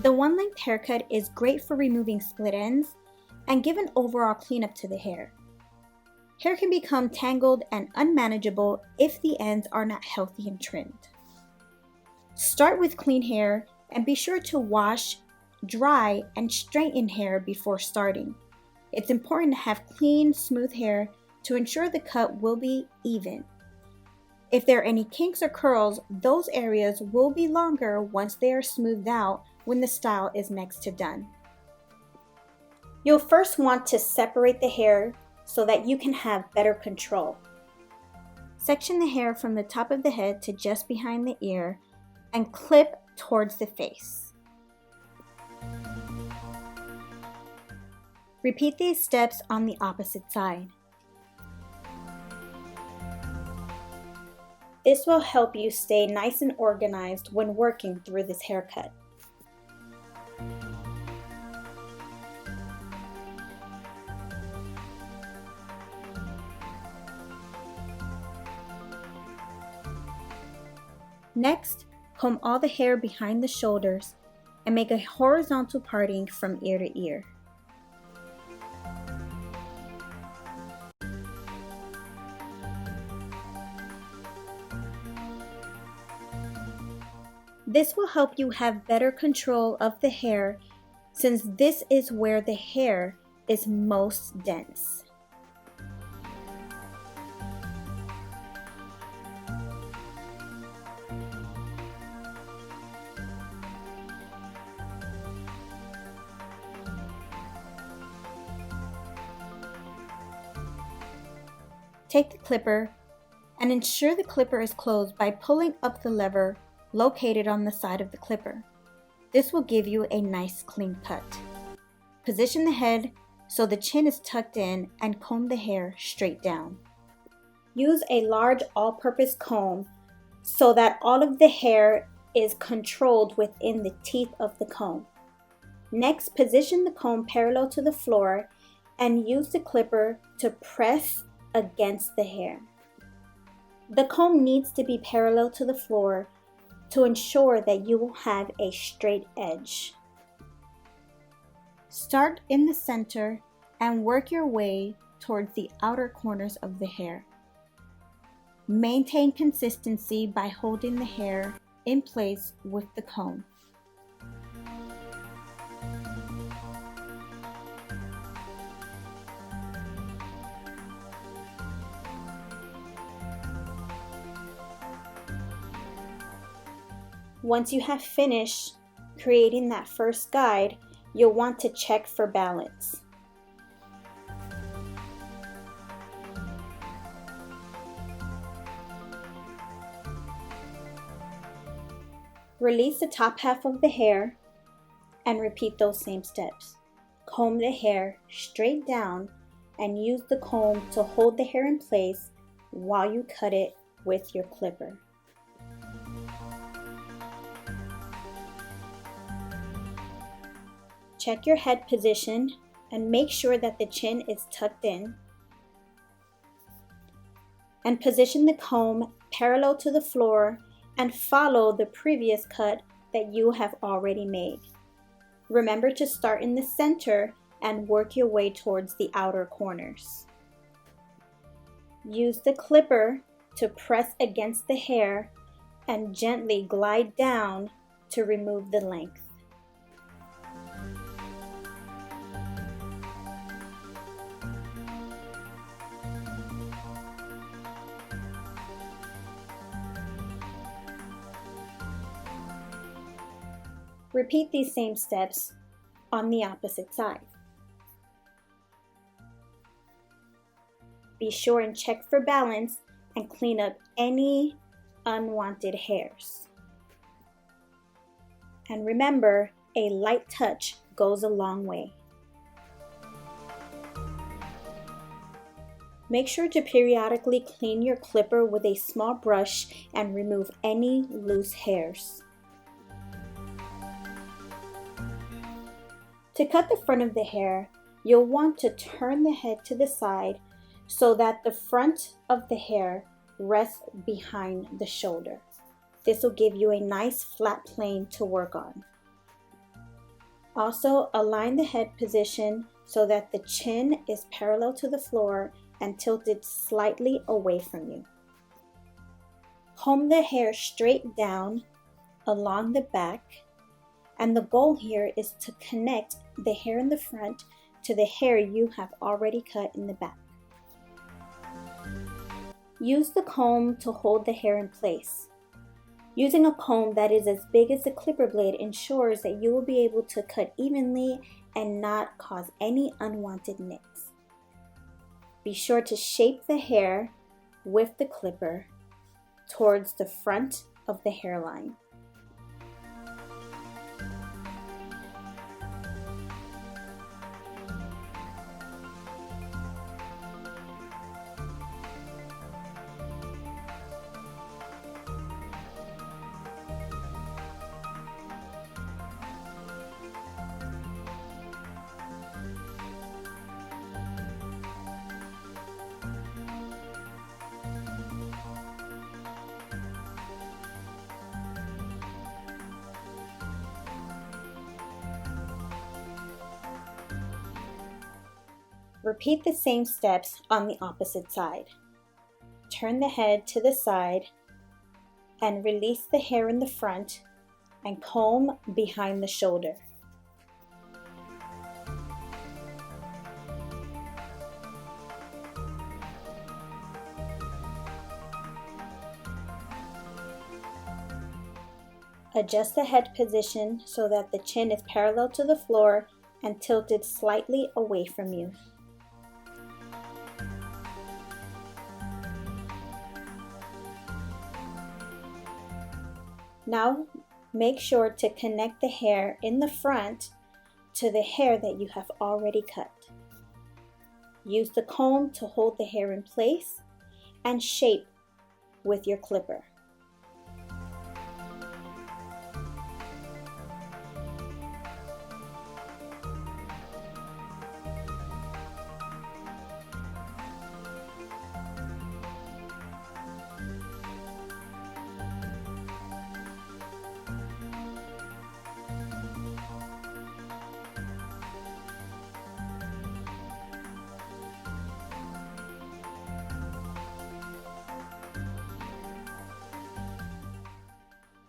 The one-length haircut is great for removing split ends and give an overall cleanup to the hair. Hair can become tangled and unmanageable if the ends are not healthy and trimmed. Start with clean hair and be sure to wash, dry, and straighten hair before starting. It's important to have clean, smooth hair to ensure the cut will be even. If there are any kinks or curls, those areas will be longer once they are smoothed out when the style is next to done. You'll first want to separate the hair so that you can have better control. Section the hair from the top of the head to just behind the ear and clip towards the face. Repeat these steps on the opposite side. This will help you stay nice and organized when working through this haircut. Next, comb all the hair behind the shoulders and make a horizontal parting from ear to ear. This will help you have better control of the hair since this is where the hair is most dense. Take the clipper and ensure the clipper is closed by pulling up the lever located on the side of the clipper. This will give you a nice clean cut. Position the head so the chin is tucked in and comb the hair straight down. Use a large all-purpose comb so that all of the hair is controlled within the teeth of the comb. Next, position the comb parallel to the floor and use the clipper to press against the hair. The comb needs to be parallel to the floor to ensure that you will have a straight edge. Start in the center and work your way towards the outer corners of the hair. Maintain consistency by holding the hair in place with the comb. Once you have finished creating that first guide, you'll want to check for balance. Release the top half of the hair and repeat those same steps. Comb the hair straight down and use the comb to hold the hair in place while you cut it with your clipper. Check your head position and make sure that the chin is tucked in. And position the comb parallel to the floor and follow the previous cut that you have already made. Remember to start in the center and work your way towards the outer corners. Use the clipper to press against the hair and gently glide down to remove the length. Repeat these same steps on the opposite side. Be sure and check for balance and clean up any unwanted hairs. And remember, a light touch goes a long way. Make sure to periodically clean your clipper with a small brush and remove any loose hairs. To cut the front of the hair, you'll want to turn the head to the side so that the front of the hair rests behind the shoulder. This will give you a nice flat plane to work on. Also, align the head position so that the chin is parallel to the floor and tilted slightly away from you. Comb the hair straight down along the back, and the goal here is to connect the hair in the front to the hair you have already cut in the back. Use the comb to hold the hair in place. Using a comb that is as big as the clipper blade ensures that you will be able to cut evenly and not cause any unwanted nicks. Be sure to shape the hair with the clipper towards the front of the hairline. Repeat the same steps on the opposite side. Turn the head to the side and release the hair in the front and comb behind the shoulder. Adjust the head position so that the chin is parallel to the floor and tilted slightly away from you. Now, make sure to connect the hair in the front to the hair that you have already cut. Use the comb to hold the hair in place and shape with your clipper.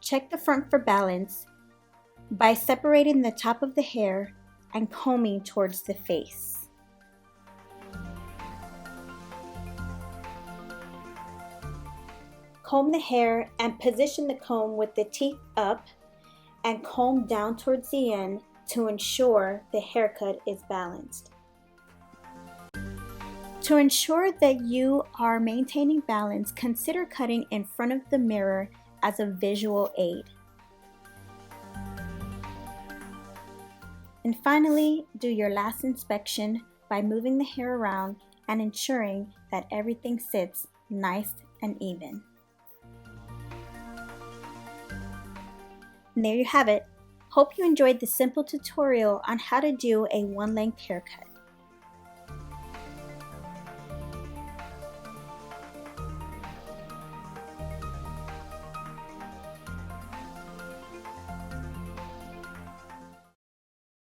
Check the front for balance by separating the top of the hair and combing towards the face. Comb the hair and position the comb with the teeth up and comb down towards the end to ensure the haircut is balanced. To ensure that you are maintaining balance, consider cutting in front of the mirror as a visual aid. And finally, do your last inspection by moving the hair around and ensuring that everything sits nice and even. And there you have it. Hope you enjoyed the simple tutorial on how to do a one-length haircut.